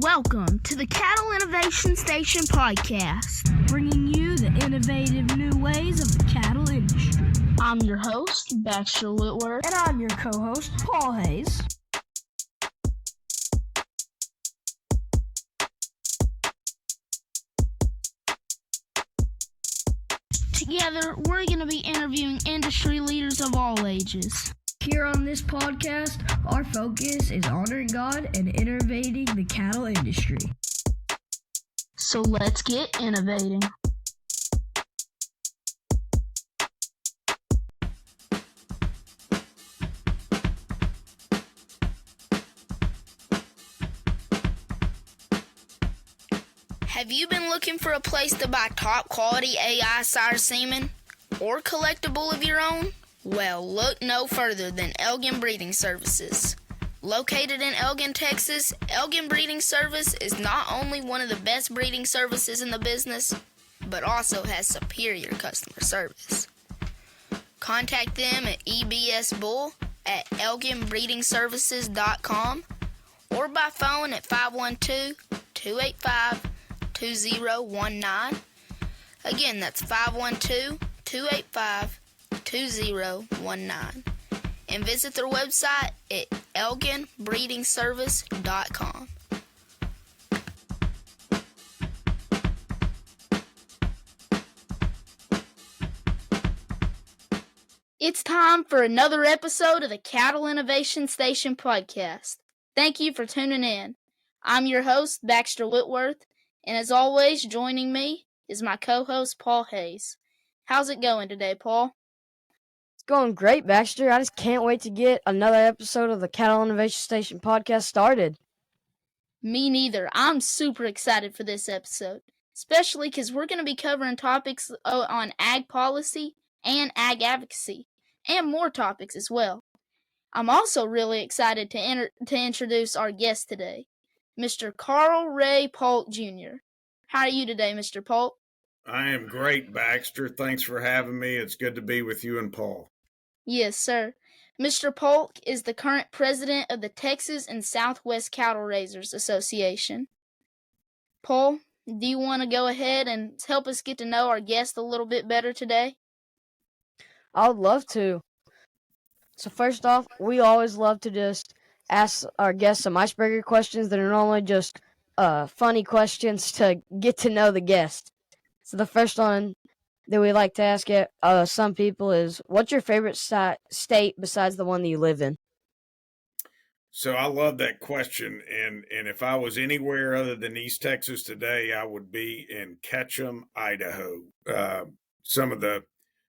Welcome to the Cattle Innovation Station podcast, bringing you the innovative new ways of the cattle industry. I'm your host, Baxter Whitworth. And I'm your co-host, Paul Hayes. Together, we're going to be interviewing industry leaders of all ages. Here on this podcast, our focus is honoring God and innovating the cattle industry. So let's get innovating. Have you been looking for a place to buy top quality AI sire semen or collectible of your own? Well, look no further than Elgin Breeding Services. Located in Elgin, Texas, Elgin Breeding Service is not only one of the best breeding services in the business, but also has superior customer service. Contact them at ebsbull@elginbreedingservices.com or by phone at 512-285-2019. Again, that's 512-285-2019. And visit their website at elginbreedingservice.com. It's time for another episode of the Cattle Innovation Station podcast. Thank you for tuning in. I'm your host, Baxter Whitworth, and as always, joining me is my co-host, Paul Hayes. How's it going today, Paul? Going great, Baxter. I just can't wait to get another episode of the Cattle Innovation Station podcast started. Me neither. I'm super excited for this episode, especially because we're going to be covering topics on ag policy and ag advocacy, and more topics as well. I'm also really excited to introduce our guest today, Mr. Carl Ray Polk Jr. How are you today, Mr. Polk? I am great, Baxter. Thanks for having me. It's good to be with you and Paul. Yes, sir. Mr. Polk is the current president of the Texas and Southwest Cattle Raisers Association. Paul, do you want to go ahead and help us get to know our guest a little bit better today? I would love to. So first off, we always love to just ask our guests some icebreaker questions that are normally just funny questions to get to know the guest. So the first one that we like to ask some people is, what's your favorite state besides the one that you live in? So I love that question. And if I was anywhere other than East Texas today, I would be in Ketchum, Idaho. Some of the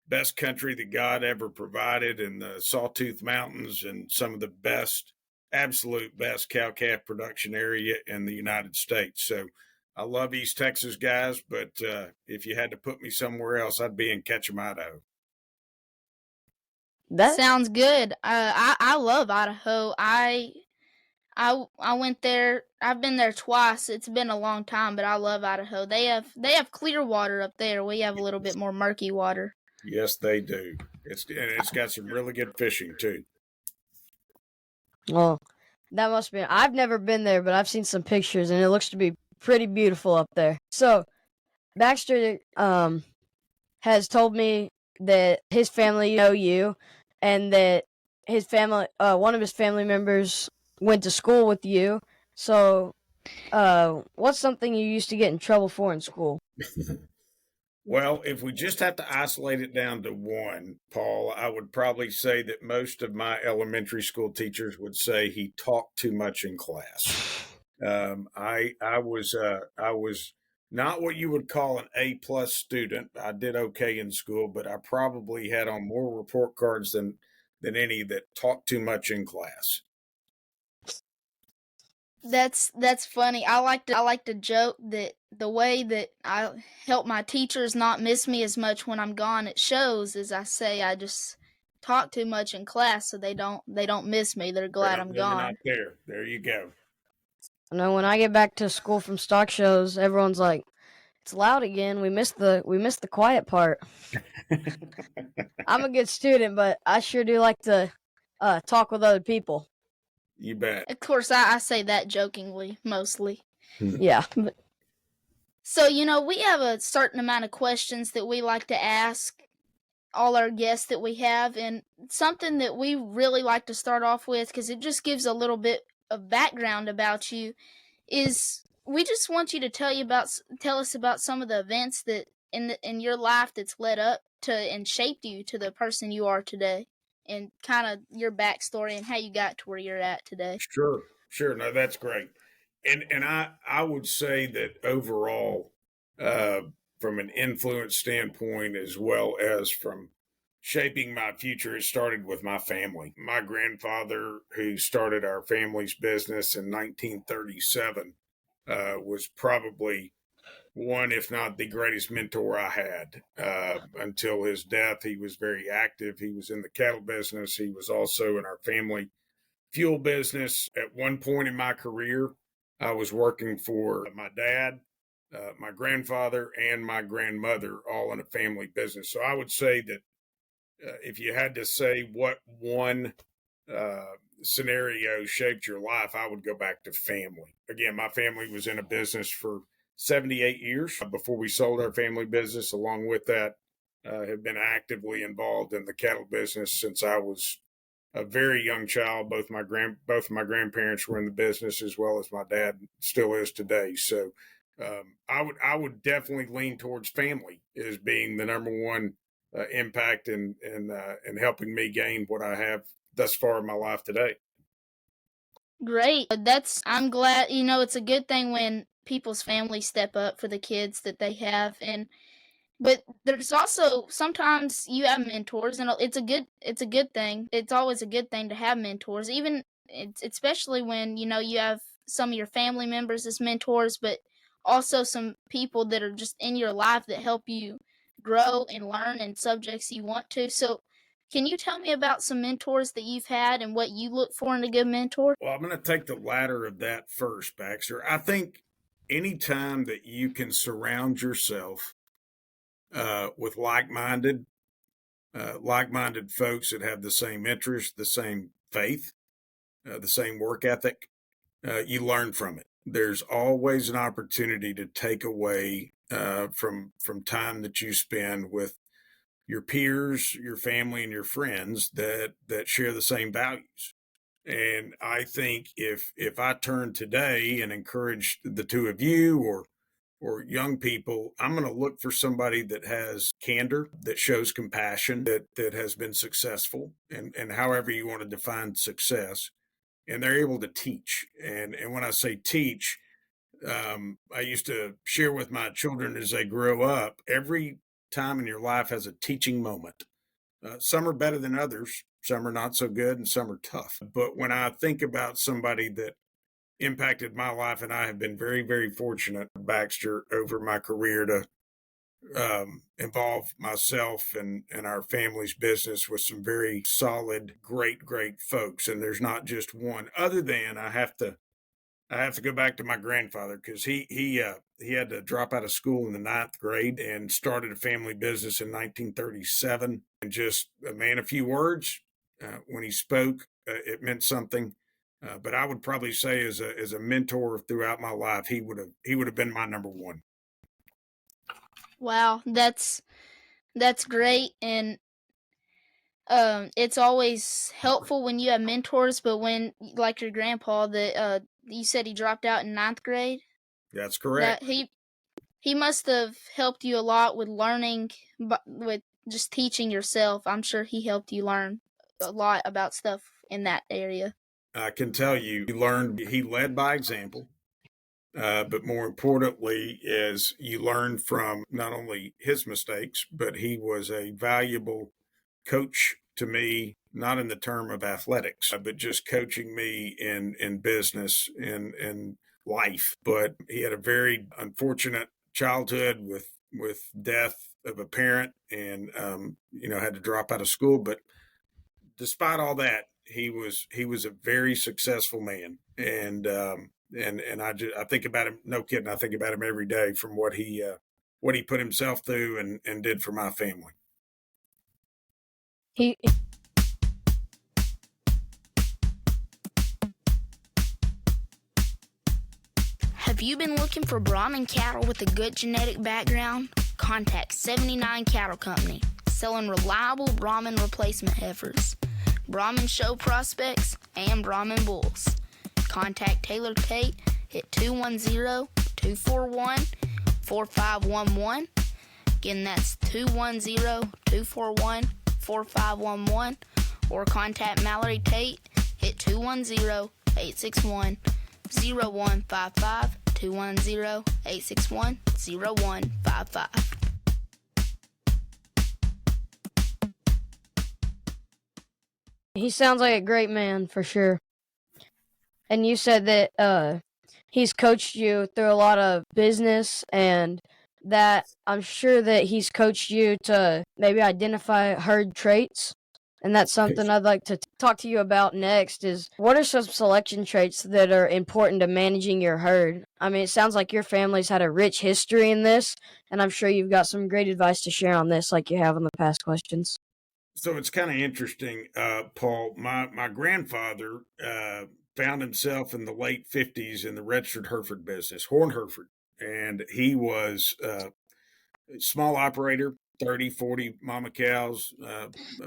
best country that God ever provided in the Sawtooth Mountains, and some of the best, absolute best cow-calf production area in the United States. So I love East Texas, guys, but if you had to put me somewhere else, I'd be in Ketchum, Idaho. That sounds good. I love Idaho. I went there. I've been there twice. It's been a long time, but I love Idaho. They have clear water up there. We have a little bit more murky water. Yes, they do. It's got some really good fishing too. Well, that must be. I've never been there, but I've seen some pictures, and it looks to be pretty beautiful up there. So, Baxter has told me that his family know you, and that his family, one of his family members, went to school with you. So, what's something you used to get in trouble for in school? Well, if we just have to isolate it down to one, Paul, I would probably say that most of my elementary school teachers would say he talked too much in class. I was not what you would call an A+ student. I did okay in school, but I probably had on more report cards than any that talked too much in class. That's funny. I like to joke that the way that I help my teachers not miss me as much when I'm gone at shows is I say I just talk too much in class, so they don't miss me. They're glad I'm gone. Not there. There you go. I know when I get back to school from stock shows, everyone's like, "It's loud again. We missed the quiet part." I'm a good student, but I sure do like to talk with other people. You bet. Of course, I say that jokingly, mostly. Yeah. So, we have a certain amount of questions that we like to ask all our guests that we have, and something that we really like to start off with, because it just gives a little bit of background about you, is we just want you to tell us about some of the events that in your life that's led up to and shaped you to the person you are today, and kind of your backstory and how you got to where you're at today. Sure. No, that's great. And I would say that overall, uh, from an influence standpoint, as well as from shaping my future, it started with my family. My grandfather, who started our family's business in 1937, was probably one, if not the greatest mentor I had. Until his death, he was very active. He was in the cattle business. He was also in our family fuel business. At one point in my career, I was working for my dad, my grandfather, and my grandmother, all in a family business. So I would say that if you had to say what one uh, scenario shaped your life, I would go back to family. Again, my family was in a business for 78 years before we sold our family business. Along with that, have been actively involved in the cattle business since I was a very young child. Both of my grandparents were in the business, as well as my dad still is today. So I would definitely lean towards family as being the number one impact in helping me gain what I have thus far in my life today. Great. I'm glad, it's a good thing when people's families step up for the kids that they have. But there's also sometimes you have mentors, and it's a good thing. It's always a good thing to have mentors, even especially when, you have some of your family members as mentors, but also some people that are just in your life that help you grow and learn in subjects you want to. So, can you tell me about some mentors that you've had and what you look for in a good mentor? Well, I'm going to take the latter of that first, Baxter. I think anytime that you can surround yourself with like-minded folks that have the same interests, the same faith, the same work ethic, you learn from it. There's always an opportunity to take away from time that you spend with your peers, your family, and your friends that share the same values. And I think if I turn today and encourage the two of you or young people, I'm going to look for somebody that has candor, that shows compassion, that has been successful, and however you want to define success, and they're able to teach. And when I say teach, I used to share with my children as they grow up, every time in your life has a teaching moment. Some are better than others, some are not so good, and some are tough. But when I think about somebody that impacted my life, and I have been very, very fortunate, Baxter, over my career to involve myself and our family's business with some very solid, great folks. And there's not just one. Other than I have to go back to my grandfather because he had to drop out of school in the ninth grade and started a family business in 1937. And just a man, a few words when he spoke, it meant something. But I would probably say as a mentor throughout my life, he would have been my number one. Wow, that's great, and it's always helpful when you have mentors. But when, like your grandpa, that you said he dropped out in ninth grade, That's that correct. he must have helped you a lot with learning, but with just teaching yourself. I'm sure he helped you learn a lot about stuff in that area. I can tell you, he led by example. But more importantly, is you learn from not only his mistakes, but he was a valuable coach to me, not in the term of athletics, but just coaching me in business, in life. But he had a very unfortunate childhood with death of a parent, and had to drop out of school. But despite all that, he was a very successful man, and I think about him. No kidding, I think about him every day from what he put himself through and did for my family. He Have Have you been looking for Brahman cattle with a good genetic background? Contact 79 Cattle Company, selling reliable Brahman replacement heifers, Brahman show prospects, and Brahman bulls. Contact Taylor Tate at 210-241-4511. Again, that's 210-241-4511. Or contact Mallory Tate at 210-861-0155, 210-861-0155. He sounds like a great man for sure. And you said that he's coached you through a lot of business, and that I'm sure that he's coached you to maybe identify herd traits. And that's something I'd like to talk to you about next is what are some selection traits that are important to managing your herd? I mean, it sounds like your family's had a rich history in this, and I'm sure you've got some great advice to share on this like you have on the past questions. So it's kind of interesting, Paul. My grandfather found himself in the late 50s in the registered Hereford business, Horn Hereford. And he was a small operator, 30, 40 mama cows,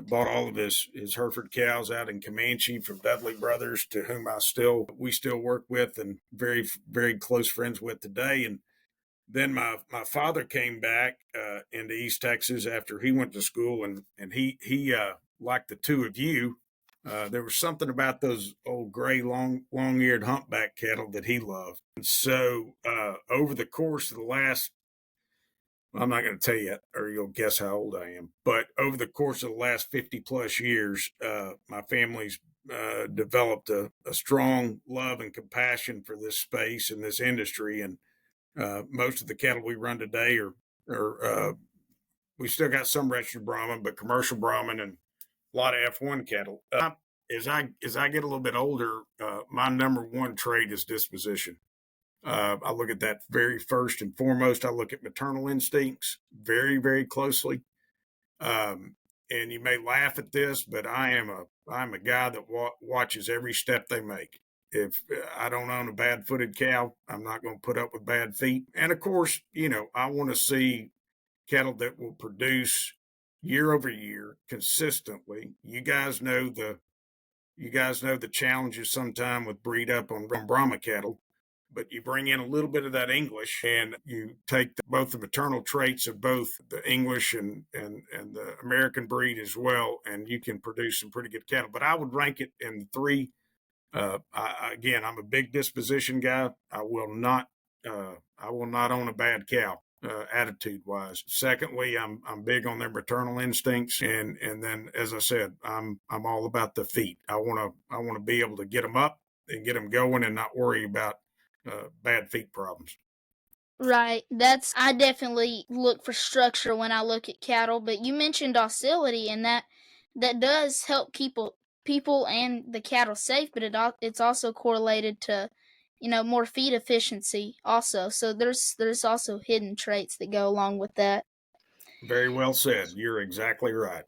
bought all of his Hereford cows out in Comanche from Dudley Brothers, to whom we still work with and very, very close friends with today. And then my father came back into East Texas after he went to school, and he like the two of you, there was something about those old gray long-eared humpback cattle that he loved. And so over the course of the last, I'm not going to tell you or you'll guess how old I am, but over the course of the last 50 plus years, my family's developed a strong love and compassion for this space and this industry. And most of the cattle we run today are we still got some registered Brahman, but commercial Brahman and a lot of F1 cattle. As I get a little bit older, my number one trait is disposition. I look at that very first and foremost. I look at maternal instincts very, very closely. And you may laugh at this, but I'm a guy that watches every step they make. If I don't own a bad-footed cow, I'm not going to put up with bad feet. And of course, I want to see cattle that will produce year over year consistently. You guys know the challenges sometime with breed up on Brahma cattle, but you bring in a little bit of that English and you take both the maternal traits of both the English and the American breed as well, and you can produce some pretty good cattle. But I would rank it in three. Again, I'm a big disposition guy. I will not own a bad cow, attitude wise. Secondly, I'm big on their maternal instincts, and then, as I said, I'm all about the feet. I want to be able to get them up and get them going, and not worry about bad feet problems. Right. I definitely look for structure when I look at cattle, but you mentioned docility, and that does help people and the cattle safe, but it's also correlated to more feed efficiency also. So there's also hidden traits that go along with that. Very well said. You're exactly right.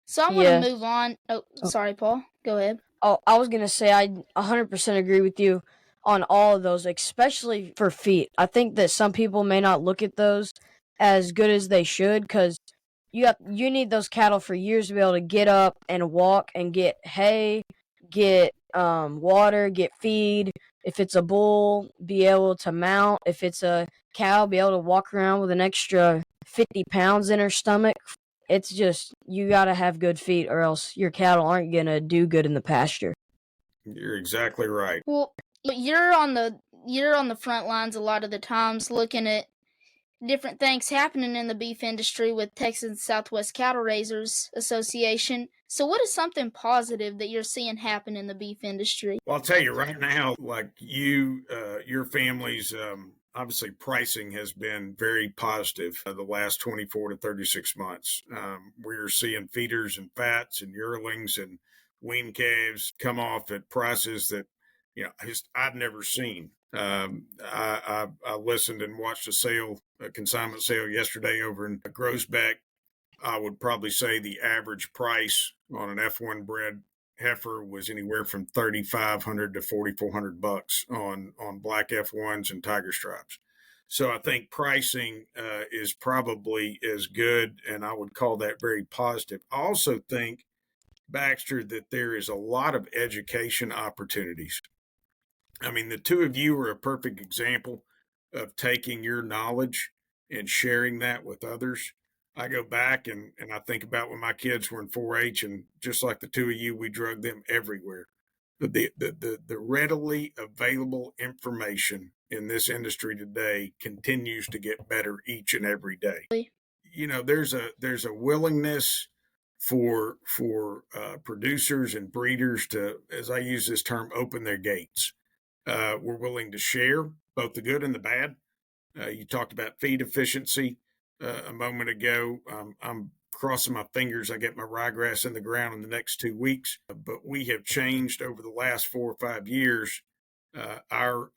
So I want to move on. Oh, sorry, Paul. Go ahead. Oh, I was going to say I 100% agree with you on all of those, especially for feet. I think that some people may not look at those as good as they should, because you need those cattle for years to be able to get up and walk and get hay, get water, get feed. If it's a bull, be able to mount. If it's a cow, be able to walk around with an extra 50 pounds in her stomach. It's just, you got to have good feet, or else your cattle aren't going to do good in the pasture. You're exactly right. Well, you're on the front lines a lot of the times, looking at different things happening in the beef industry with Texas Southwest Cattle Raisers Association. So what is something positive that you're seeing happen in the beef industry? Well, I'll tell you right now, like your family's, obviously pricing has been very positive the last 24 to 36 months. We're seeing feeders and fats and yearlings and wean calves come off at prices that, I've never seen. I listened and watched a consignment sale yesterday over in Groesbeck. I would probably say the average price on an F1 bred heifer was anywhere from 3,500 to 4,400 bucks on black F1s and tiger stripes. So I think pricing is probably as good, and I would call that very positive. I also think, Baxter, that there is a lot of education opportunities. I mean, the two of you are a perfect example of taking your knowledge and sharing that with others. I go back and I think about when my kids were in 4-H, and just like the two of you, we drug them everywhere. The readily available information in this industry today continues to get better each and every day. You know, there's a willingness for producers and breeders to, as I use this term, open their gates. We're willing to share both the good and the bad. You talked about feed efficiency a moment ago. I'm crossing my fingers I get my ryegrass in the ground in the next 2 weeks. But we have changed over the last 4 or 5 years our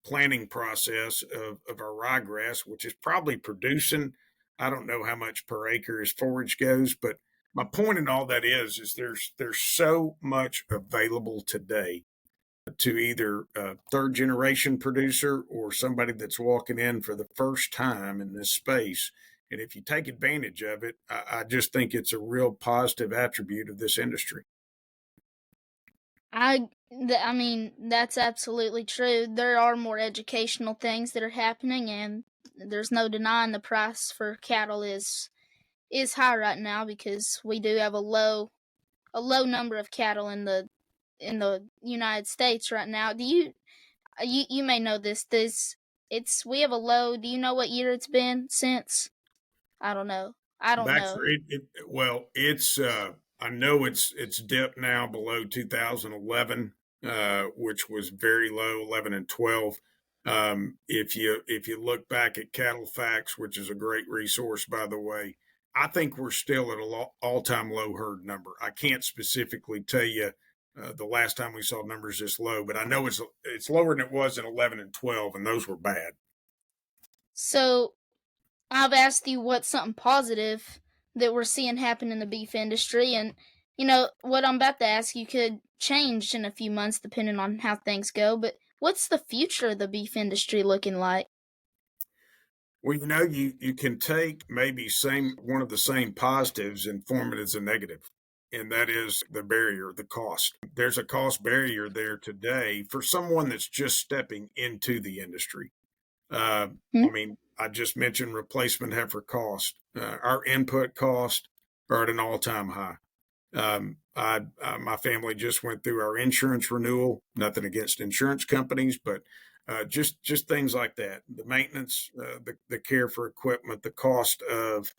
planting process of our ryegrass, which is probably producing, I don't know how much per acre as forage goes, but my point in all that is there's so much available today to either a third generation producer or somebody that's walking in for the first time in this space. And if you take advantage of it, I just think it's a real positive attribute of this industry. I mean, that's absolutely true. There are more educational things that are happening, and there's no denying the price for cattle is high right now because we do have a low number of cattle in the United States right now. Do you may know this. We have a low. Do you know what year it's been since? I don't know. I don't know. Baxter, it's I know it's dipped now below 2011, which was very low, 11 and 12. If you look back at Cattle Facts, which is a great resource, by the way, I think we're still at an all-time low herd number. I can't specifically tell you the last time we saw numbers this low, but I know it's lower than it was in 11 and 12, and those were bad. So I've asked you what's something positive that we're seeing happen in the beef industry, and you know what I'm about to ask you could change in a few months depending on how things go. But what's the future of the beef industry looking like? Well, you know, you can take maybe one of the same positives and form it as a negative, and that is the barrier, the cost. There's a cost barrier there today for someone that's just stepping into the industry. I mean, I just mentioned replacement heifer cost. Our input costs are at an all-time high. My family just went through our insurance renewal. Nothing against insurance companies, but just things like that. The maintenance, the care for equipment, the cost of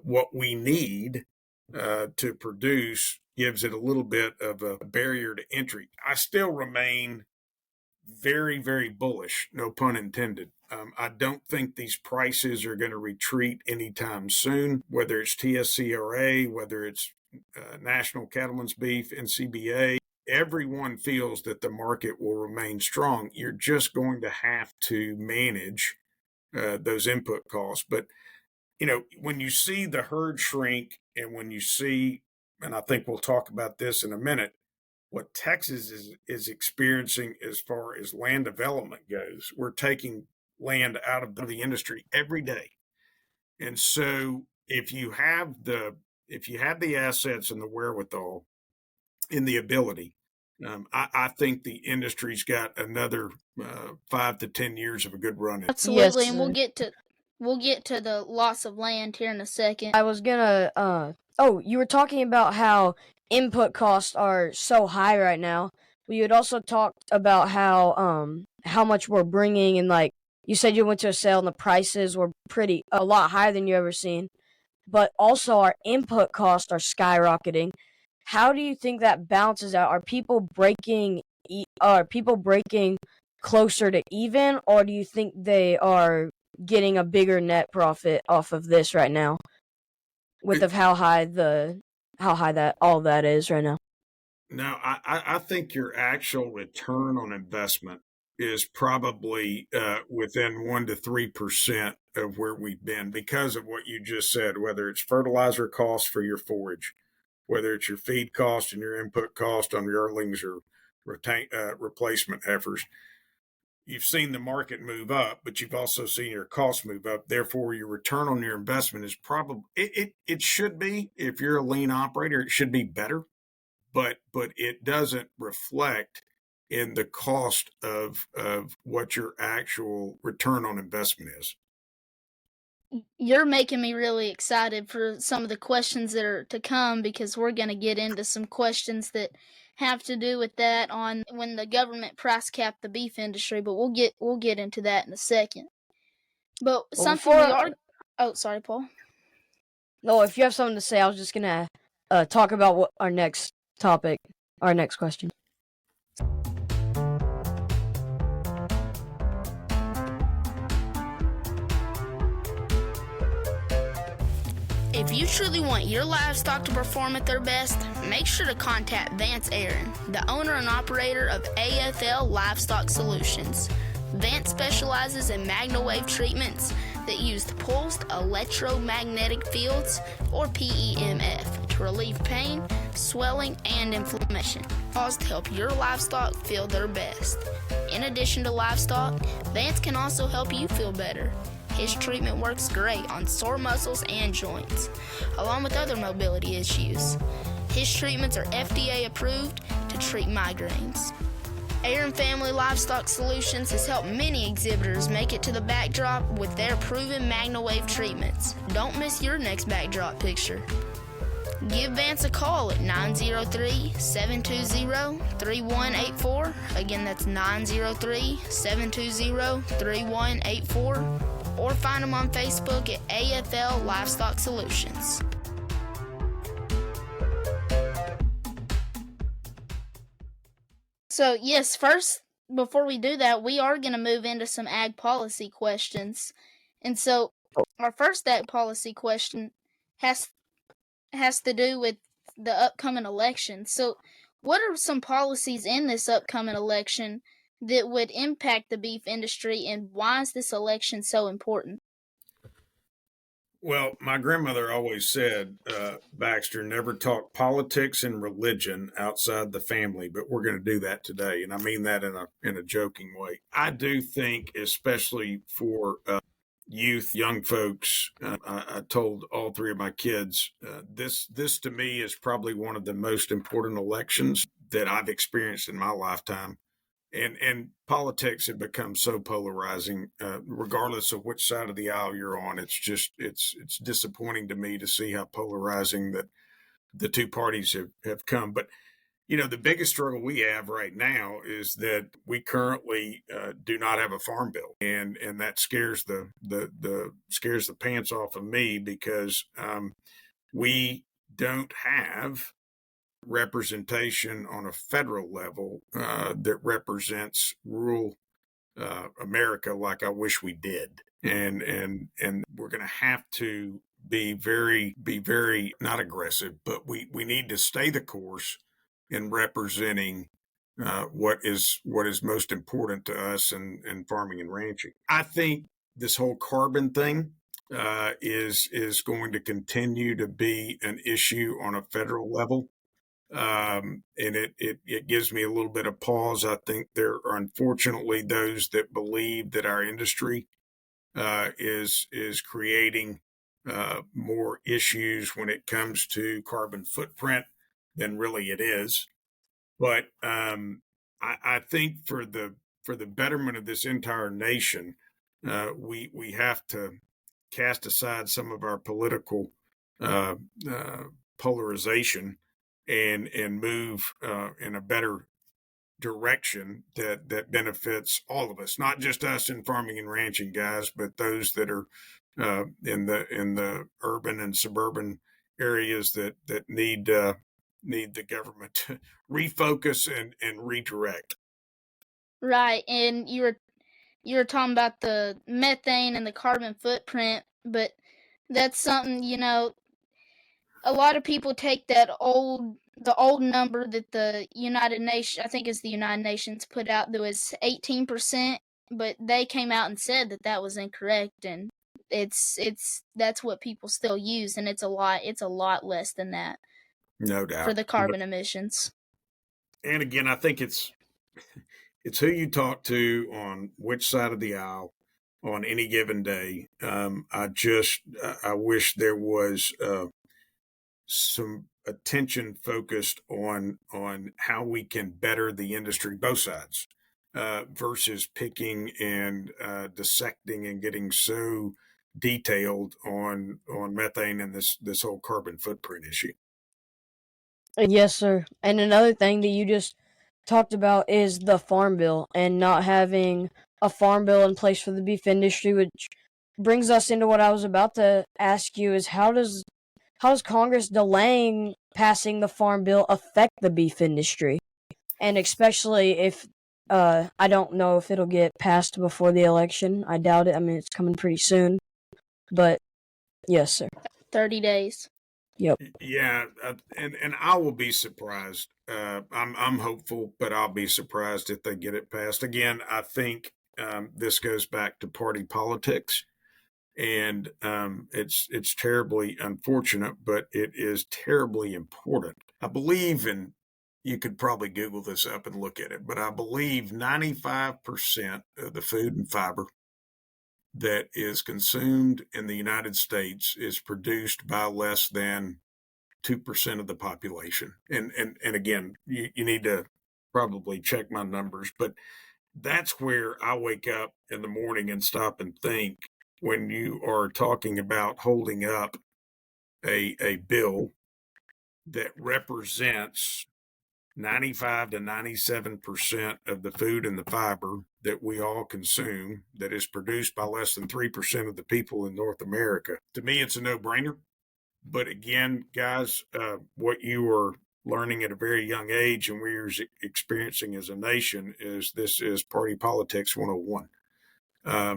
what we need to produce gives it a little bit of a barrier to entry. I still remain very, very bullish, no pun intended. I don't think these prices are going to retreat anytime soon, whether it's TSCRA, whether it's National Cattlemen's Beef, NCBA. Everyone feels that the market will remain strong. You're just going to have to manage those input costs. But, you know, when you see the herd shrink and when you see, and I think we'll talk about this in a minute, what Texas is experiencing as far as land development goes. We're taking land out of the industry every day. And so if you have the assets and the wherewithal and the ability, I think the industry's got another 5 to 10 years of a good run in. Absolutely, Yes, and we'll get to the loss of land here in a second. I was gonna. You were talking about how input costs are so high right now. But you had also talked about how much we're bringing, and like you said, you went to a sale and the prices were a lot higher than you ever seen. But also our input costs are skyrocketing. How do you think that balances out? Are people breaking closer to even, or do you think they are getting a bigger net profit off of this right now? With how high that all that is right now. No, I think your actual return on investment is probably within 1 to 3% of where we've been because of what you just said, whether it's fertilizer costs for your forage, whether it's your feed cost and your input cost on yearlings or replacement heifers. You've seen the market move up, but you've also seen your costs move up. Therefore, your return on your investment is probably it should be, if you're a lean operator, it should be better, but it doesn't reflect in the cost of what your actual return on investment is. You're making me really excited for some of the questions that are to come, because we're going to get into some questions that have to do with that on when the government price capped the beef industry, but we'll get into that in a second. But Well, something we are... Oh, sorry, Paul. No, if you have something to say, I was just gonna talk about what our next topic, our next question. If you truly want your livestock to perform at their best, make sure to contact Vance Aaron, the owner and operator of AFL Livestock Solutions. Vance specializes in magnawave treatments that use pulsed electromagnetic fields, or PEMF, to relieve pain, swelling, and inflammation, caused to help your livestock feel their best. In addition to livestock, Vance can also help you feel better. His treatment works great on sore muscles and joints, along with other mobility issues. His treatments are FDA approved to treat migraines. Aaron Family Livestock Solutions has helped many exhibitors make it to the backdrop with their proven MagnaWave treatments. Don't miss your next backdrop picture. Give Vance a call at 903-720-3184. Again, that's 903-720-3184. Or find them on Facebook at AFL Livestock Solutions. So, yes, first, before we do that, we are going to move into some ag policy questions. And so, our first ag policy question has to do with the upcoming election. So, what are some policies in this upcoming election that would impact the beef industry, and why is this election so important? Well, my grandmother always said, Baxter, never talk politics and religion outside the family, but we're going to do that today. And I mean that in a joking way. I do think, especially for youth, young folks, I told all three of my kids, this to me is probably one of the most important elections that I've experienced in my lifetime. And politics have become so polarizing, regardless of which side of the aisle you're on. It's just it's disappointing to me to see how polarizing that the two parties have come. But the biggest struggle we have right now is that we currently do not have a farm bill, and that scares the pants off of me, because we don't have representation on a federal level that represents rural America like I wish we did, and we're going to have to be very not aggressive, but we need to stay the course in representing what is most important to us in farming and ranching. I think this whole carbon thing is going to continue to be an issue on a federal level. And it gives me a little bit of pause. I think there are unfortunately those that believe that our industry is creating more issues when it comes to carbon footprint than really it is. But I think for the betterment of this entire nation, we have to cast aside some of our political polarization and move in a better direction that benefits all of us, not just us in farming and ranching guys, but those that are in the urban and suburban areas that need the government to refocus and redirect. Right, and you were talking about the methane and the carbon footprint, but that's something, a lot of people take the old number that the United Nations, I think it's the United Nations, put out, that was 18%, but they came out and said that was incorrect, and that's what people still use, and it's a lot less than that. No doubt. for the carbon emissions. And again, I think it's who you talk to on which side of the aisle on any given day. I wish there was some attention focused on how we can better the industry, both sides, versus picking and dissecting and getting so detailed on methane and this whole carbon footprint issue. Yes, sir. And another thing that you just talked about is the farm bill and not having a farm bill in place for the beef industry, which brings us into what I was about to ask you is how does Congress delaying passing the farm bill affect the beef industry? And especially if I don't know if it'll get passed before the election. I doubt it. I mean, it's coming pretty soon. But yes, sir. 30 days. Yep. Yeah, and I will be surprised. I'm hopeful, but I'll be surprised if they get it passed. Again, I think this goes back to party politics, and it's terribly unfortunate, but it is terribly important. I believe, and you could probably Google this up and look at it, but I believe 95% of the food and fiber that is consumed in the United States is produced by less than 2% of the population. And again, you need to probably check my numbers, but that's where I wake up in the morning and stop and think when you are talking about holding up a bill that represents 95 to 97% of the food and the fiber that we all consume that is produced by less than 3% of the people in North America. To me, it's a no-brainer. But again, guys, what you are learning at a very young age and we're experiencing as a nation is this is party politics 101. I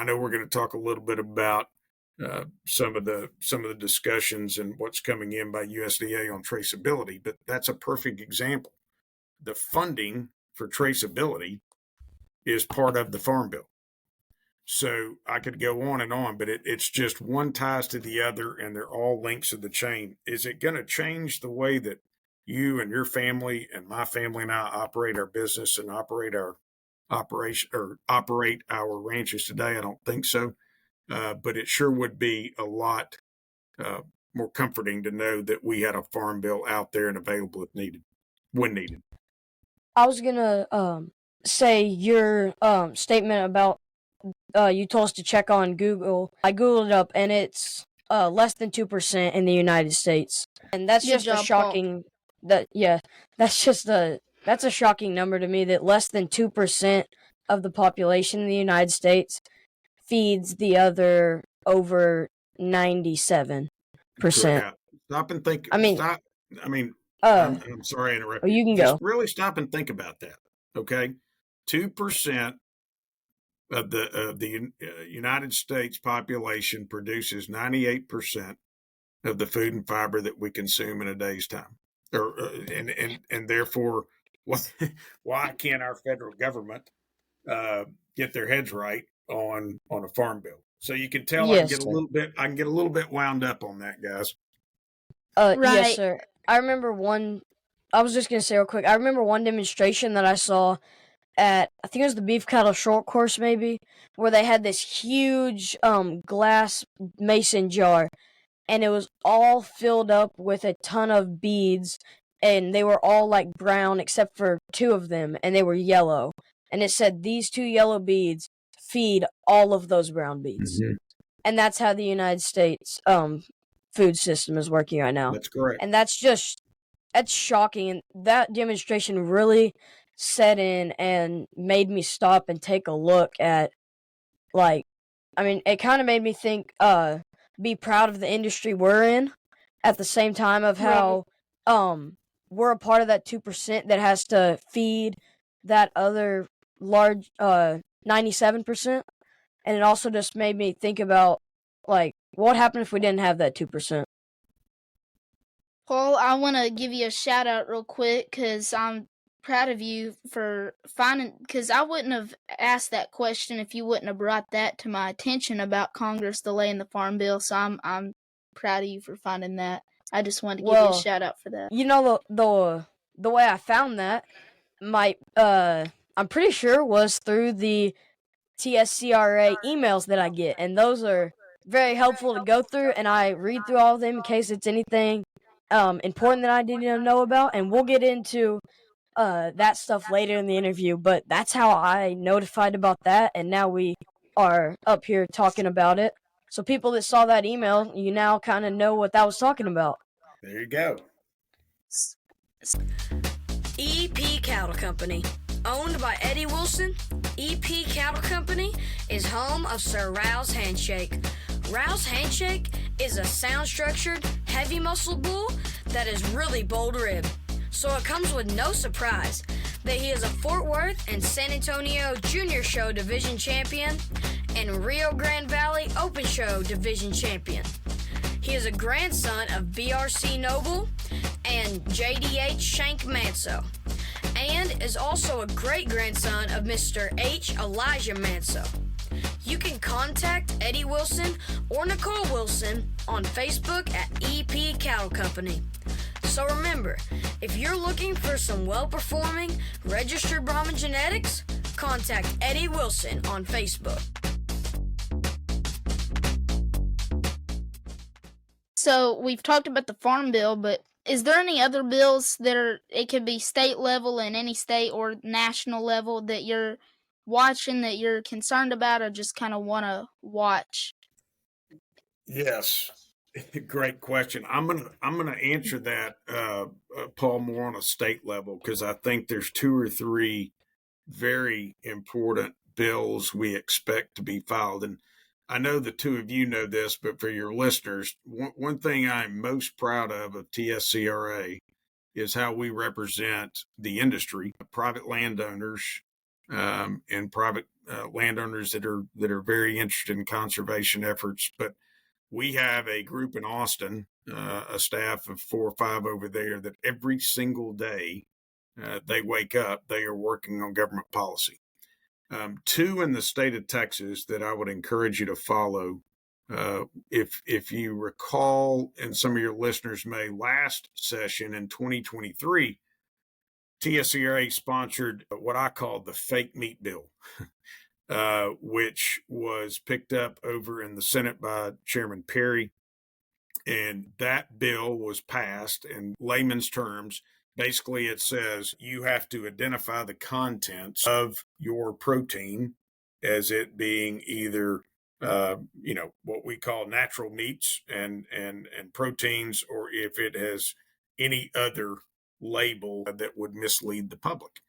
know we're going to talk a little bit about some of the discussions and what's coming in by USDA on traceability, but that's a perfect example. The funding for traceability is part of the Farm Bill. So I could go on, but it's just one ties to the other, and they're all links of the chain. Is it going to change the way that you and your family and my family and I operate our business and operate our ranches today? I don't think so. But it sure would be a lot more comforting to know that we had a farm bill out there and available if needed, when needed. I was gonna say your statement about you told us to check on Google. I googled it up, and it's less than 2% in the United States, and that's Good just a job, shocking. That's a shocking number to me. That less than 2% of the population in the United States feeds the other over 97%. Stop and think. I mean, I'm sorry to interrupt you. You can Just go. really stop and think about that. Okay, 2% of the United States population produces 98% of the food and fiber that we consume in a day's time, and therefore, why can't our federal government get their heads right on a farm bill? So you can tell Yes, I can get a little bit wound up on that, guys. Yes, Right. sir. I was just gonna say real quick. I remember one demonstration that I saw at, I think it was the beef cattle short course, maybe, where they had this huge glass mason jar, and it was all filled up with a ton of beads, and they were all like brown except for two of them, and they were yellow. And it said these two yellow beads feed all of those brown beads. Mm-hmm. And that's how the United States food system is working right now. That's correct. And that's shocking. And that demonstration really set in and made me stop and take a look at, it kind of made me think, be proud of the industry we're in, at the same time of how we're a part of that 2% that has to feed that other large 97%. And it also just made me think about, what would happen if we didn't have that 2%? Paul, I want to give you a shout out real quick because I'm proud of you for finding, because I wouldn't have asked that question if you wouldn't have brought that to my attention about Congress delaying the farm bill. So I'm proud of you for finding that. I just wanted to give you Well, a shout out for that. You know the way I found that I'm pretty sure was through the TSCRA emails that I get, and those are very helpful to go through, and I read through all of them in case it's anything important that I need to know about, and we'll get into that stuff later in the interview, but that's how I notified about that, and now we are up here talking about it. So people that saw that email, you now kind of know what that was talking about. There you go. EP Cattle Company. Owned by Eddie Wilson, EP Cattle Company is home of Sir Rouse Handshake. Rouse Handshake is a sound-structured, heavy-muscled bull that is really bold-ribbed. So it comes with no surprise that he is a Fort Worth and San Antonio Junior Show Division Champion and Rio Grande Valley Open Show Division Champion. He is a grandson of BRC Noble and JDH Shank Manso, and is also a great-grandson of Mr. H. Elijah Manso. You can contact Eddie Wilson or Nicole Wilson on Facebook at EP Cattle Company. So remember, if you're looking for some well-performing registered Brahman genetics, contact Eddie Wilson on Facebook. So we've talked about the farm bill, but is there any other bills that it could be state level in any state or national level that you're watching that you're concerned about or just kind of want to watch? Yes, great question. I'm gonna answer that, Paul, more on a state level because I think there's 2 or 3 very important bills we expect to be filed, and I know the 2 of you know this, but for your listeners, one thing I'm most proud of TSCRA is how we represent the industry, private landowners, and private landowners that are very interested in conservation efforts. But we have a group in Austin, a staff of 4 or 5 over there that every single day they wake up, they are working on government policy. 2 in the state of Texas that I would encourage you to follow. If you recall, and some of your listeners may, last session in 2023, TSCRA sponsored what I call the fake meat bill, which was picked up over in the Senate by Chairman Perry. And that bill was passed in layman's terms. Basically, it says you have to identify the contents of your protein as it being either, what we call natural meats and proteins, or if it has any other label that would mislead the public.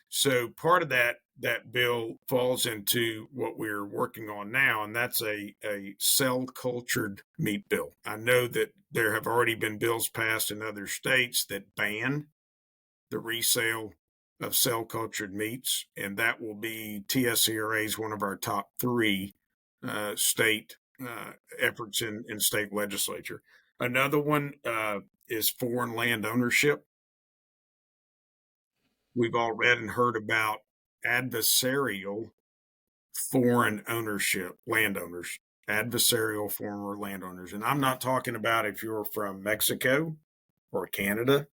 So part of that bill falls into what we're working on now, and that's a cell-cultured meat bill. I know that there have already been bills passed in other states that ban the resale of cell-cultured meats, and that will be TSCRA's one of our top 3 state efforts in state legislature. Another one is foreign land ownership. We've all read and heard about adversarial foreign ownership, landowners, adversarial former landowners. And I'm not talking about if you're from Mexico or Canada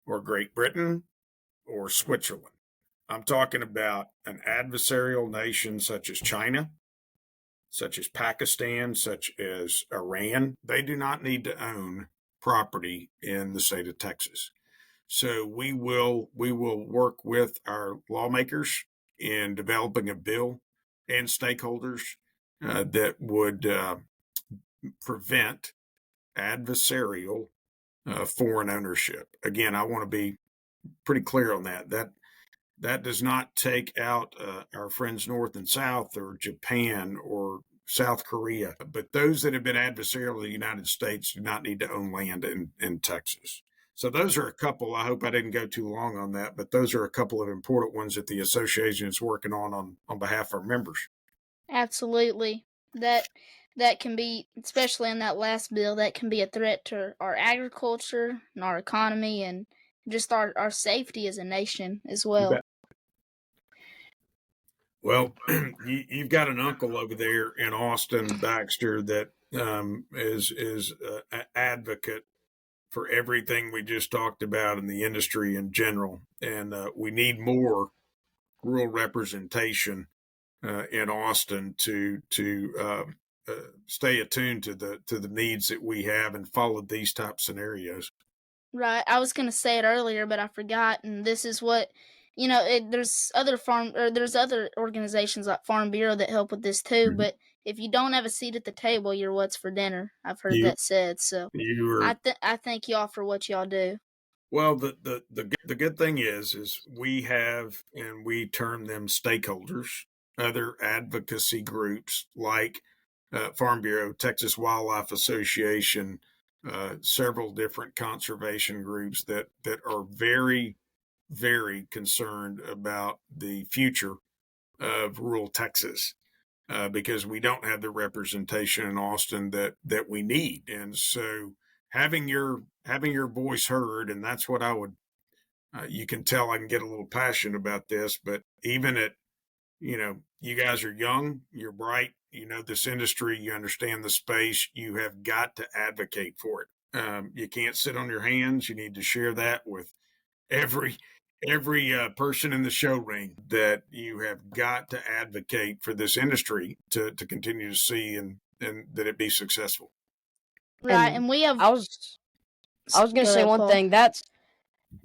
or Great Britain or Switzerland. I'm talking about an adversarial nation such as China, such as Pakistan, such as Iran. They do not need to own property in the state of Texas. So we will work with our lawmakers in developing a bill and stakeholders that would prevent adversarial foreign ownership. Again, I want to be pretty clear on that. That does not take out our friends north and south or Japan or South Korea, but those that have been adversarial to the United States do not need to own land in Texas. So those are a couple. I hope I didn't go too long on that, but those are a couple of important ones that the association is working on behalf of our members. Absolutely. That can be, especially in that last bill, that can be a threat to our agriculture and our economy and just our safety as a nation as well. Well, you've got an uncle over there in Austin, Baxter, that is an advocate for everything we just talked about in the industry in general, and we need more rural representation in Austin to stay attuned to the needs that we have and follow these type scenarios. Right. I was gonna say it earlier, but I forgot. And this is what, there's there's other organizations like Farm Bureau that help with this too. Mhm. But if you don't have a seat at the table, you're what's for dinner. I've heard You that said. So you are I thank y'all for what y'all do. well. The good thing is we have, and we term them stakeholders, other advocacy groups like Farm Bureau, Texas Wildlife Association, several different conservation groups that are very, very concerned about the future of rural Texas, because we don't have the representation in Austin that we need. And so having your voice heard, and that's what I would. You can tell I can get a little passionate about this, but even at, you guys are young, you're bright, you know this industry, you understand the space, you have got to advocate for it. You can't sit on your hands. You need to share that with every person in the show ring, that you have got to advocate for this industry to continue to see and that it be successful. Right. And And we have. I was gonna Go say ahead, one Paul. thing. That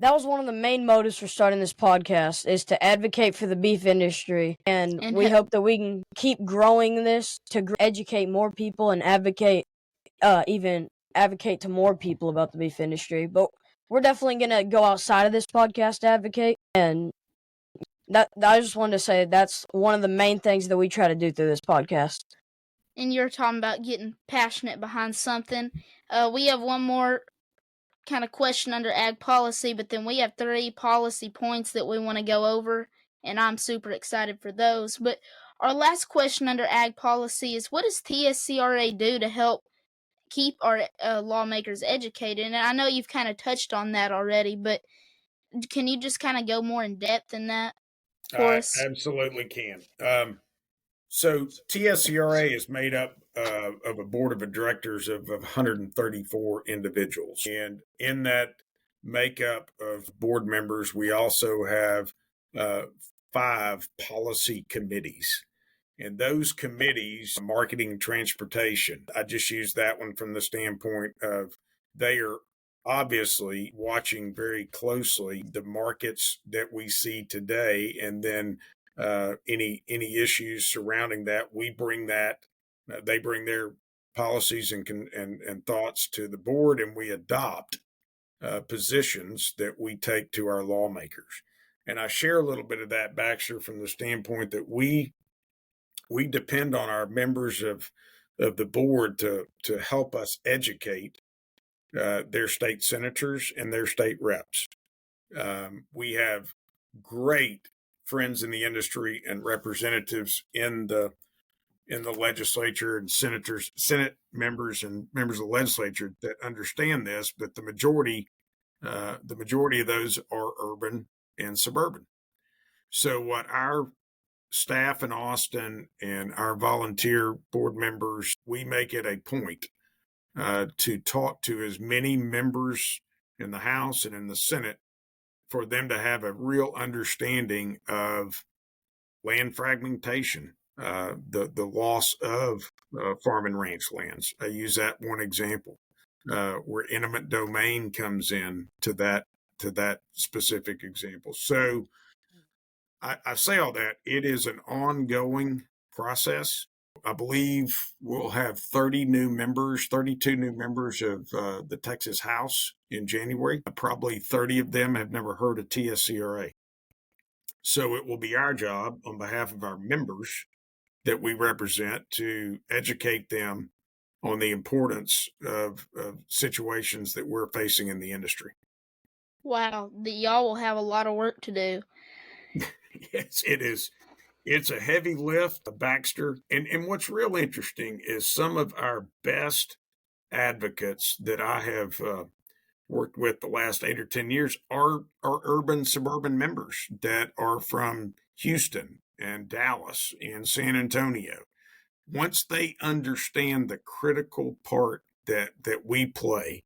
was one of the main motives for starting this podcast, is to advocate for the beef industry, and And we hope that we can keep growing this to educate more people and even advocate to more people about the beef industry. But we're definitely gonna go outside of this podcast to advocate, and that I just wanted to say that's one of the main things that we try to do through this podcast. And you're talking about getting passionate behind something. We have one more kind of question under ag policy, but then we have 3 policy points that we want to go over, and I'm super excited for those. But our last question under ag policy is, what does TSCRA do to help keep our lawmakers educated? And I know you've kind of touched on that already, but can you just kind of go more in depth in that for I us? absolutely can. So TSCRA is made up of a board of directors of 134 individuals, and in that makeup of board members, we also have uh, 5 policy committees. And those committees, marketing and transportation, I just use that one from the standpoint of they are obviously watching very closely the markets that we see today, and then any issues surrounding that, we bring that. They bring their policies and thoughts to the board, and we adopt positions that we take to our lawmakers. And I share a little bit of that, Baxter, from the standpoint that we depend on our members of the board to help us educate their state senators and their state reps. We have great friends in the industry and representatives in the legislature, and senate members and members of the legislature that understand this, but the majority of those are urban and suburban. So what our staff in Austin and our volunteer board members, we make it a point to talk to as many members in the House and in the Senate for them to have a real understanding of land fragmentation, the loss of farm and ranch lands. I use that one example, where eminent domain comes in to that specific example. So I say all that. It is an ongoing process. I believe we'll have 32 new members of the Texas House in January. Probably 30 of them have never heard of TSCRA. So it will be our job on behalf of our members that we represent to educate them on the importance of situations that we're facing in the industry. Wow, y'all will have a lot of work to do. Yes, it is. It's a heavy lift, Baxter. And what's real interesting is some of our best advocates that I have worked with the last 8 or 10 years are urban suburban members that are from Houston and Dallas and San Antonio. once they understand the critical part that we play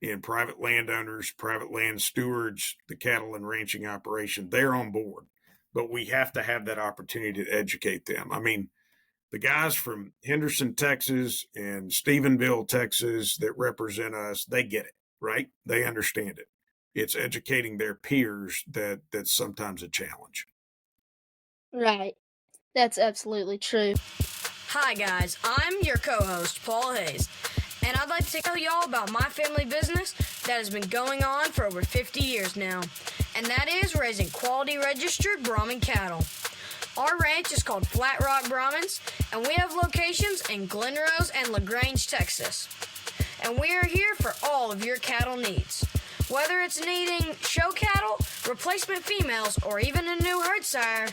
in private landowners, private land stewards, the cattle and ranching operation, they're on board. But we have to have that opportunity to educate them. I mean, the guys from Henderson, Texas and Stephenville, Texas that represent us, they get it, right? They understand it. It's educating their peers that's sometimes a challenge. Right. That's absolutely true. Hi guys, I'm your co-host, Paul Hayes, and I'd like to tell you all about my family business that has been going on for over 50 years now, and that is raising quality registered Brahmin cattle. Our ranch is called Flat Rock Brahmins, and we have locations in Glen Rose and LaGrange, Texas. And we are here for all of your cattle needs. Whether it's needing show cattle, replacement females, or even a new herd sire,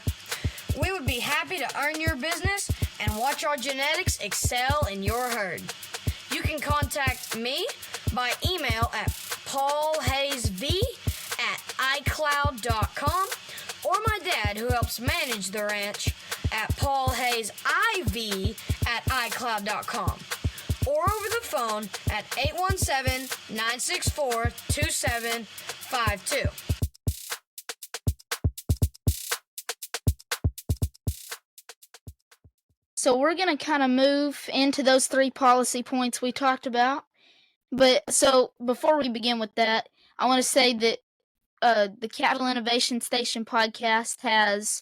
we would be happy to earn your business and watch our genetics excel in your herd. You can contact me by email at paulhayesv@icloud.com or my dad, who helps manage the ranch, at paulhayesiv@icloud.com, or over the phone at 817-964-2752. So we're going to kind of move into those 3 policy points we talked about. But so before we begin with that, I want to say that the Cattle Innovation Station podcast has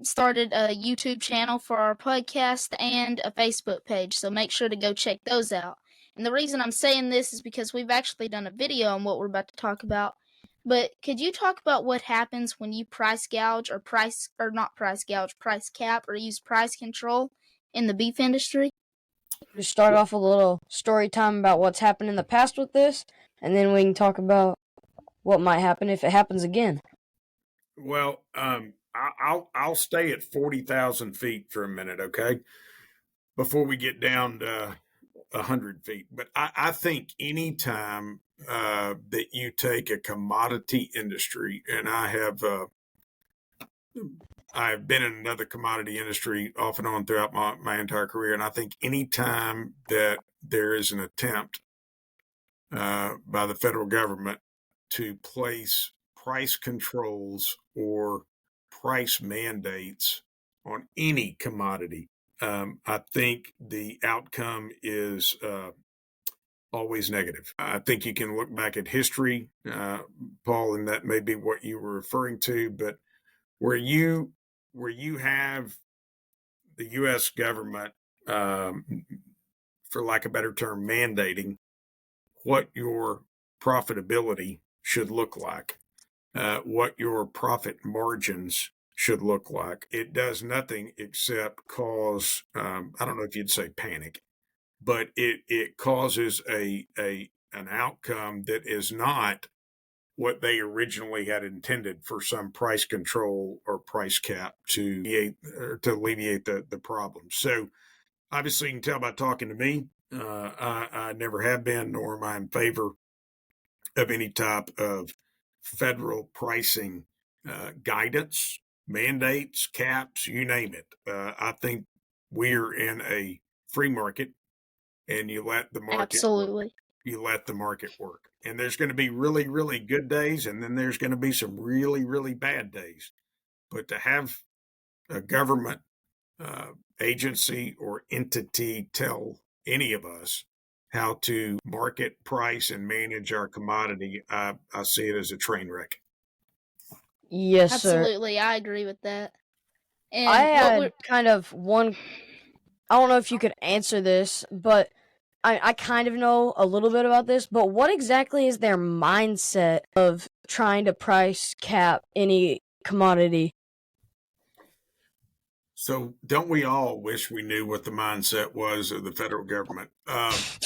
started a YouTube channel for our podcast and a Facebook page, so make sure to go check those out. And the reason I'm saying this is because we've actually done a video on what we're about to talk about. But could you talk about what happens when you price gouge or price cap or use price control in the beef industry? We start off with a little story time about what's happened in the past with this, and then we can talk about what might happen if it happens again. Well, I'll stay at 40,000 feet for a minute, okay? Before we get down to 100 feet. But I think any time that you take a commodity industry, and I've been in another commodity industry off and on throughout my entire career, and I think any time that there is an attempt by the federal government to place price controls or price mandates on any commodity, I think the outcome is always negative. I think you can look back at history, Paul, and that may be what you were referring to, but where you have the U.S. government, for lack of a better term, mandating what your profitability should look like, what your profit margins should look like. It does nothing except cause, I don't know if you'd say panic, but it causes an outcome that is not what they originally had intended for some price control or price cap to alleviate the problem. So obviously you can tell by talking to me, I never have been, nor am I in favor of any type of federal pricing guidance, mandates, caps, you name it. I think we're in a free market, and you let the market Absolutely. work. You let the market work. And there's going to be really, really good days, and then there's going to be some really, really bad days. But to have a government agency or entity tell any of us how to market, price, and manage our commodity, I see it as a train wreck. Yes, sir. Absolutely, I agree with that. And I had kind of one. I don't know if you could answer this, but I kind of know a little bit about this. But what exactly is their mindset of trying to price cap any commodity? So don't we all wish we knew what the mindset was of the federal government?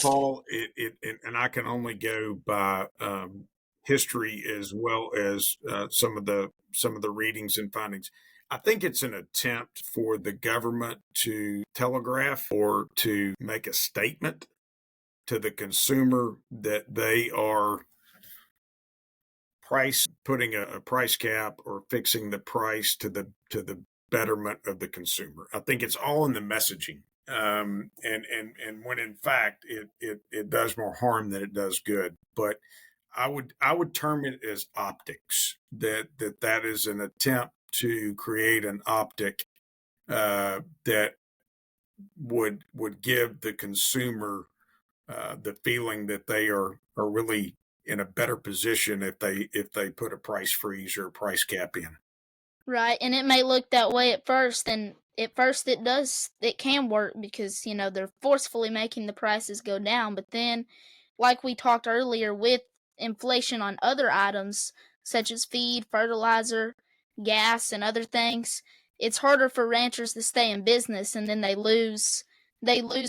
Paul, and I can only go by history as well as some of the readings and findings. I think it's an attempt for the government to telegraph or to make a statement to the consumer that they are putting a price cap or fixing the price to the betterment of the consumer. I think it's all in the messaging. And when in fact it does more harm than it does good. But I would term it as optics. That is an attempt to create an optic that would give the consumer the feeling that they are really in a better position if they put a price freeze or a price cap in. Right, and it may look that way at first, and at first it can work because, they're forcefully making the prices go down, but then, like we talked earlier, with inflation on other items such as feed, fertilizer, gas, and other things, it's harder for ranchers to stay in business, and then they lose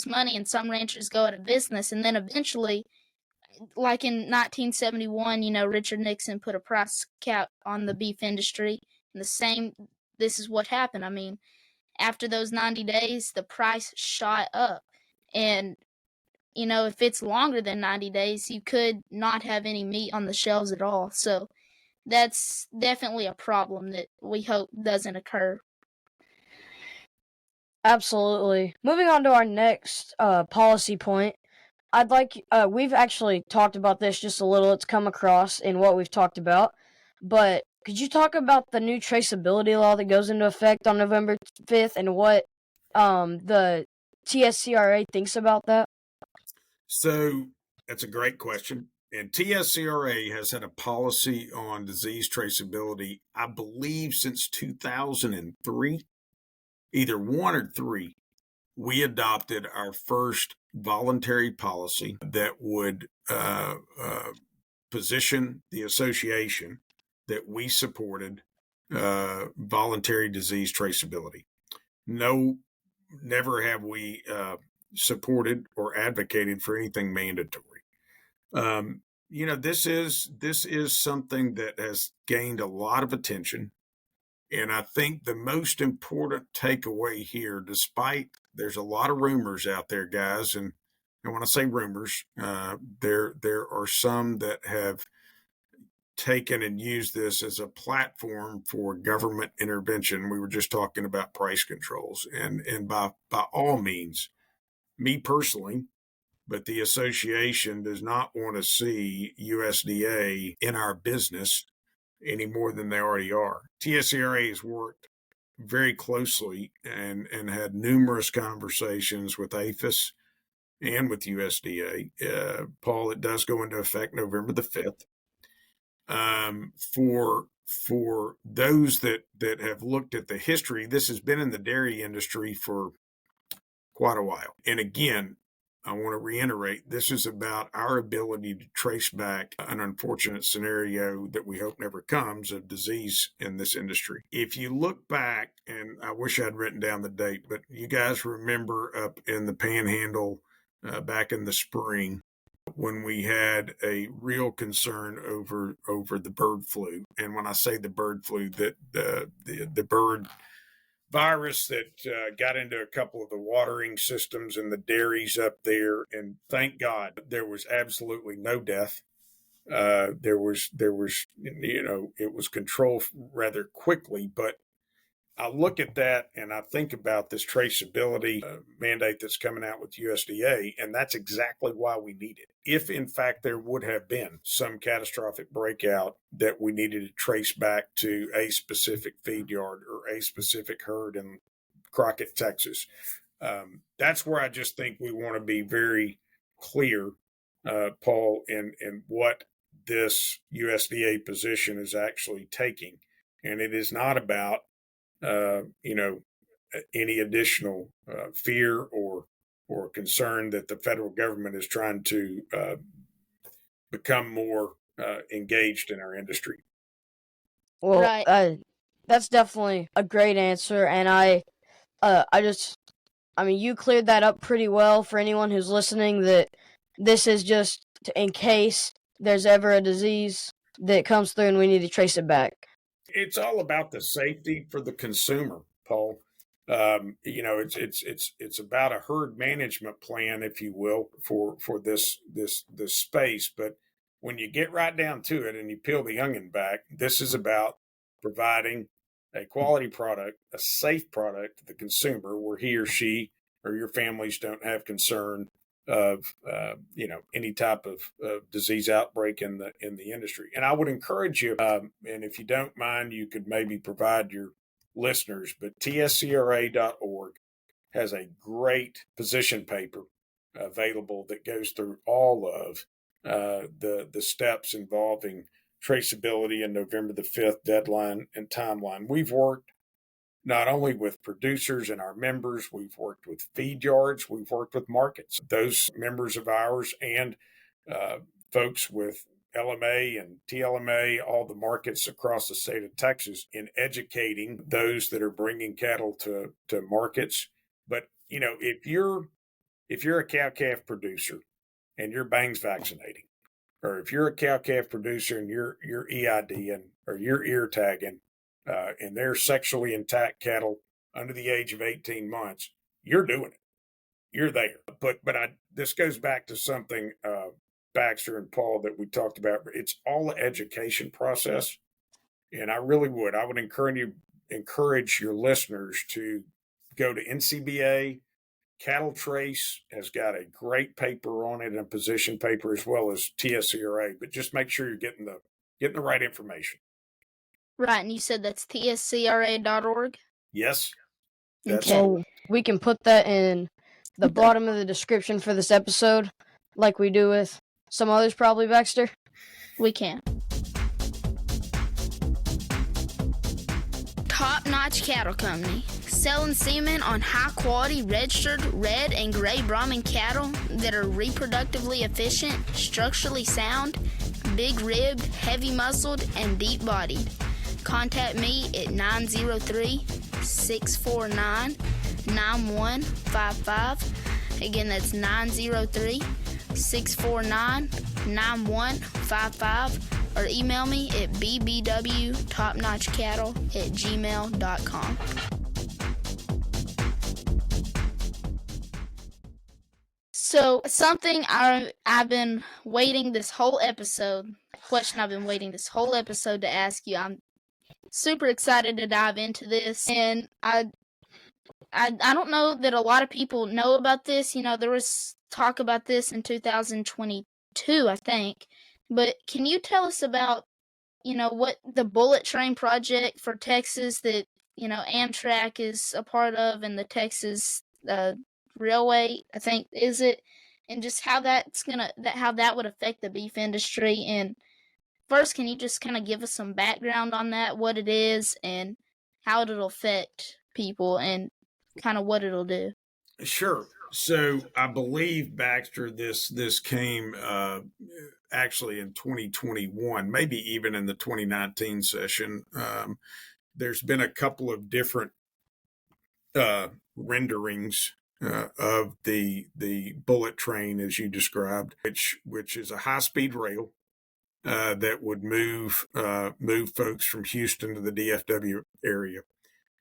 money, and some ranchers go out of business, and then eventually, like in 1971, Richard Nixon put a price cap on the beef industry. And this is what happened. I mean, after those 90 days, the price shot up. And, if it's longer than 90 days, you could not have any meat on the shelves at all. So that's definitely a problem that we hope doesn't occur. Absolutely. Moving on to our next policy point. We've actually talked about this just a little. It's come across in what we've talked about. But could you talk about the new traceability law that goes into effect on November 5th and what the TSCRA thinks about that? So that's a great question. And TSCRA has had a policy on disease traceability, I believe, since 2003, either one or three. We adopted our first voluntary policy that would position the association that we supported voluntary disease traceability. No, never have we supported or advocated for anything mandatory. This is something that has gained a lot of attention. And I think the most important takeaway here, despite there's a lot of rumors out there, guys, and when I say rumors, there are some that have taken and used this as a platform for government intervention. We were just talking about price controls, and by all means, me personally, but the association does not want to see USDA in our business any more than they already are. TSCRA has worked very closely and had numerous conversations with APHIS and with USDA. Paul, it does go into effect November the 5th. For those that have looked at the history, this has been in the dairy industry for quite a while. And again, I want to reiterate, this is about our ability to trace back an unfortunate scenario that we hope never comes of disease in this industry. If you look back, and I wish I'd written down the date, but you guys remember up in the Panhandle back in the spring when we had a real concern over the bird flu. And when I say the bird flu, that the bird virus that got into a couple of the watering systems and the dairies up there, and thank God there was absolutely no death. There was it was controlled rather quickly, but I look at that and I think about this traceability mandate that's coming out with USDA, and that's exactly why we need it. If, in fact, there would have been some catastrophic breakout that we needed to trace back to a specific feed yard or a specific herd in Crockett, Texas, that's where I just think we want to be very clear, Paul, in what this USDA position is actually taking. And it is not about any additional fear or concern that the federal government is trying to become more engaged in our industry. Well, Right. that's definitely a great answer, and I mean, you cleared that up pretty well for anyone who's listening. That this is just in case there's ever a disease that comes through and we need to trace it back. It's all about the safety for the consumer, Paul. It's about a herd management plan, if you will, for this space. But when you get right down to it and you peel the onion back, this is about providing a quality product, a safe product to the consumer, where he or she or your families don't have concern of any type of disease outbreak in the industry. And I would encourage you, and if you don't mind, you could maybe provide your listeners, but tscra.org has a great position paper available that goes through all of the steps involving traceability and November the 5th deadline and timeline. We've worked not only with producers and our members, we've worked with feed yards, we've worked with markets. Those members of ours and folks with LMA and TLMA, all the markets across the state of Texas, in educating those that are bringing cattle to markets. But if you're a cow-calf producer and you're bangs vaccinating, or if you're a cow-calf producer and you're EID or you're ear tagging, and they're sexually intact cattle under the age of 18 months, you're doing it. You're there. But this goes back to something Baxter and Paul that we talked about. It's all an education process, and I would encourage your listeners to go to NCBA. Cattle Trace has got a great paper on it, and a position paper, as well as TSCRA. But just make sure you're getting the right information. Right, and you said that's tscra.org? Yes. Okay. So we can put that in the bottom of the description for this episode, like we do with some others, probably, Baxter. We can. Top Notch Cattle Company, selling semen on high-quality registered red and gray Brahman cattle that are reproductively efficient, structurally sound, big-ribbed, heavy-muscled, and deep-bodied. Contact me at 903-649-9155. Again, that's 903-649-9155. Or email me at bbwtopnotchcattle@gmail.com. So, something I've been waiting this whole episode, question I've been waiting this whole episode to ask you. I'm super excited to dive into this, and I don't know that a lot of people know about this. There was talk about this in 2022, I think. But can you tell us about, what the Bullet Train project for Texas that, Amtrak is a part of, and the Texas Railway, I think, is it? And just how how that would affect the beef industry. And first, can you just kind of give us some background on that, what it is, and how it'll affect people, and kind of what it'll do? Sure. So I believe, Baxter, this came actually in 2021, maybe even in the 2019 session. There's been a couple of different renderings of the bullet train, as you described, which is a high-speed rail that would move folks from Houston to the DFW area.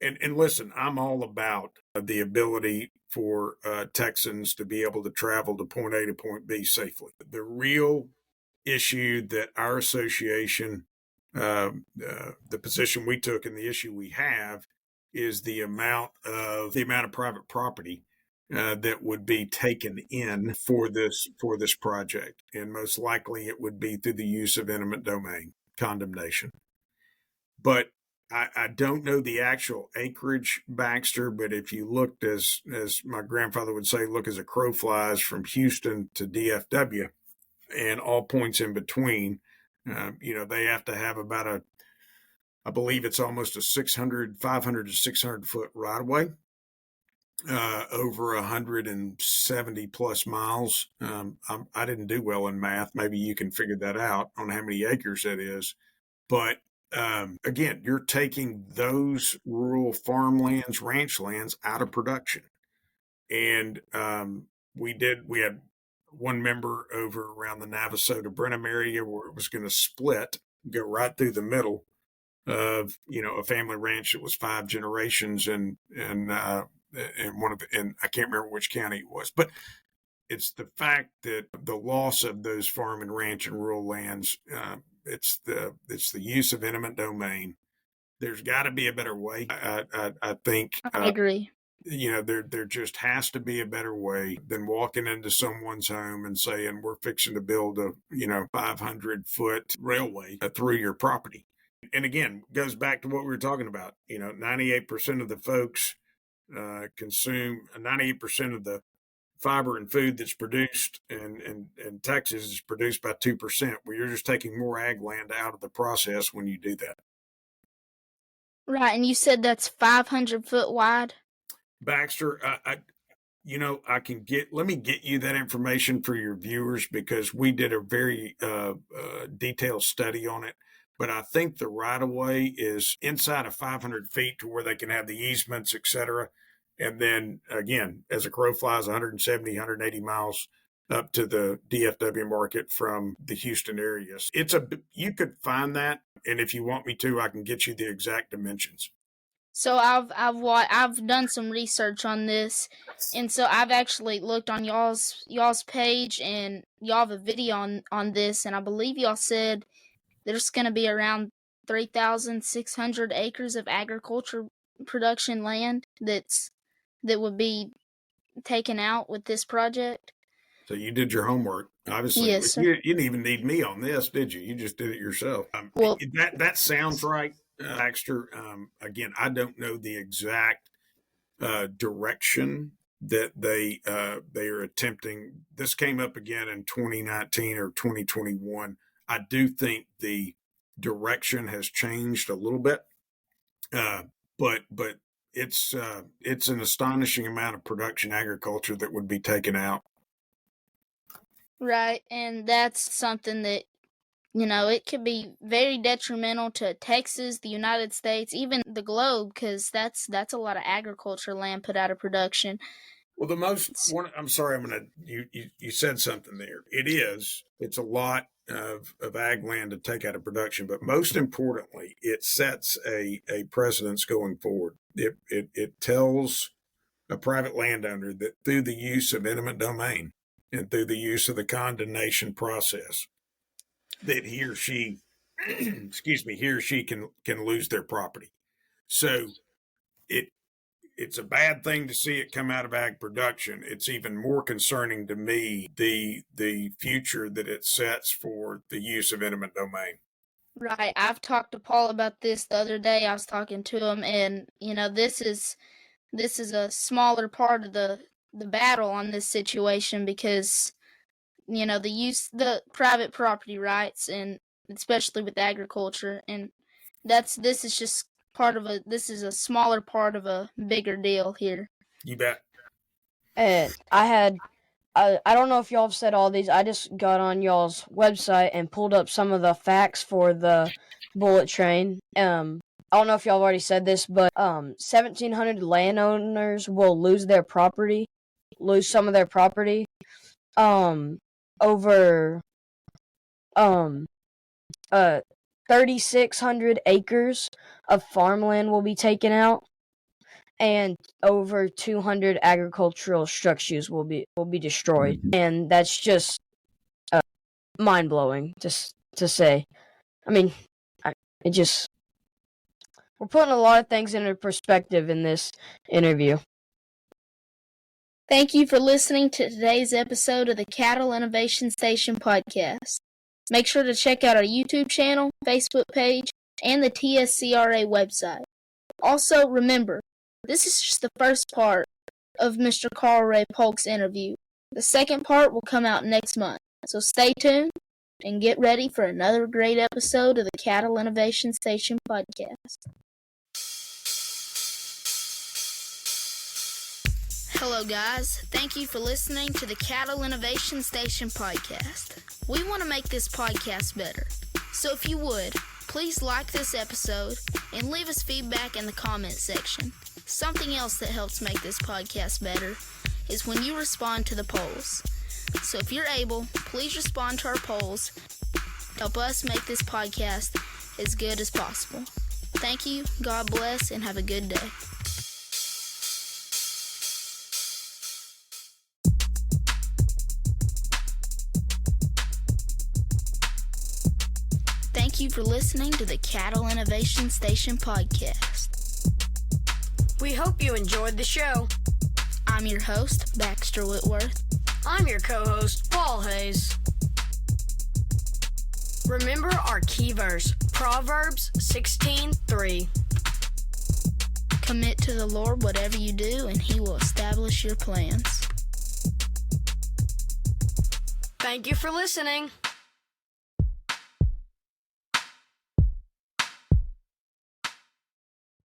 And listen, I'm all about the ability for Texans to be able to travel to point A to point B safely. The real issue that our association, the position we took and the issue we have, is the amount of private property that would be taken in for this project, and most likely it would be through the use of eminent domain condemnation. But I don't know the actual acreage, Baxter, but if you looked, as my grandfather would say, look as a crow flies from Houston to DFW and all points in between, they have to have about I believe it's almost a 500 to 600 foot right of way, over 170 plus miles. I didn't do well in math. Maybe you can figure that out on how many acres that is. But again, you're taking those rural farmlands, ranch lands out of production. And we had one member over around the Navasota Brenham area where it was going to split, go right through the middle of, a family ranch that was 5 generations and I can't remember which county it was, but it's the fact that the loss of those farm and ranch and rural lands, it's the use of eminent domain. There's got to be a better way. I think. I agree. there just has to be a better way than walking into someone's home and saying, we're fixing to build a 500-foot railway through your property. And again, goes back to what we were talking about. 98% of the folks consume 98% of the fiber and food that's produced in Texas is produced by 2%. Well, you're just taking more ag land out of the process when you do that. Right, and you said that's 500 foot wide? Baxter, let me get you that information for your viewers, because we did a very detailed study on it. But I think the right of way is inside of 500 feet to where they can have the easements, et cetera. And then again, as a crow flies, 170, 180 miles up to the DFW market from the Houston area. You could find that, and if you want me to, I can get you the exact dimensions. So I've done some research on this, and so I've actually looked on y'all's page, and y'all have a video on this, and I believe y'all said there's going to be around 3,600 acres of agriculture production land that would be taken out with this project. So you did your homework, obviously. Yes, sir. You didn't even need me on this, did you? You just did it yourself. Well, that sounds right, Baxter. Again, I don't know the exact direction that they are attempting. This came up again in 2019 or 2021. I do think the direction has changed a little bit, but it's an astonishing amount of production agriculture that would be taken out. right, and that's something that, it could be very detrimental to Texas, the United States, even the globe, because that's a lot of agriculture land put out of production. Well, I'm sorry, you said something there. It's a lot of ag land to take out of production, but most importantly, it sets a precedence going forward. It tells a private landowner that through the use of eminent domain and through the use of the condemnation process, that he or she can lose their property. So it's a bad thing to see it come out of ag production. It's even more concerning to me the future that it sets for the use of eminent domain. Right. I've talked to Paul about this the other day. I was talking to him, and this is a smaller part of the battle on this situation, because the private property rights, and especially with agriculture, and this is just this is a smaller part of a bigger deal here. You bet. And I don't know if y'all have said all these. I just got on y'all's website and pulled up some of the facts for the bullet train. I don't know if y'all have already said this, but 1,700 landowners will lose some of their property. Over 3,600 acres of farmland will be taken out, and over 200 agricultural structures will be destroyed. And that's just mind blowing to say. I mean, we're putting a lot of things into perspective in this interview. Thank you for listening to today's episode of the Cattle Innovation Station podcast. Make sure to check out our YouTube channel, Facebook page, and the TSCRA website. Also, remember, this is just the first part of Mr. Carl Ray Polk's interview. The second part will come out next month, so stay tuned and get ready for another great episode of the Cattle Innovation Station podcast. Hello guys, thank you for listening to the Cattle Innovation Station podcast. We want to make this podcast better, so if you would, please like this episode and leave us feedback in the comment section. Something else that helps make this podcast better is when you respond to the polls. So if you're able, please respond to our polls. Help us make this podcast as good as possible. Thank you, God bless, and have a good day. Thank you for listening to the Cattle Innovation Station podcast. We hope you enjoyed the show. I'm your host, Baxter Whitworth. I'm your co-host, Paul Hayes. Remember our key verse, Proverbs 16:3. Commit to the Lord whatever you do, and He will establish your plans. Thank you for listening.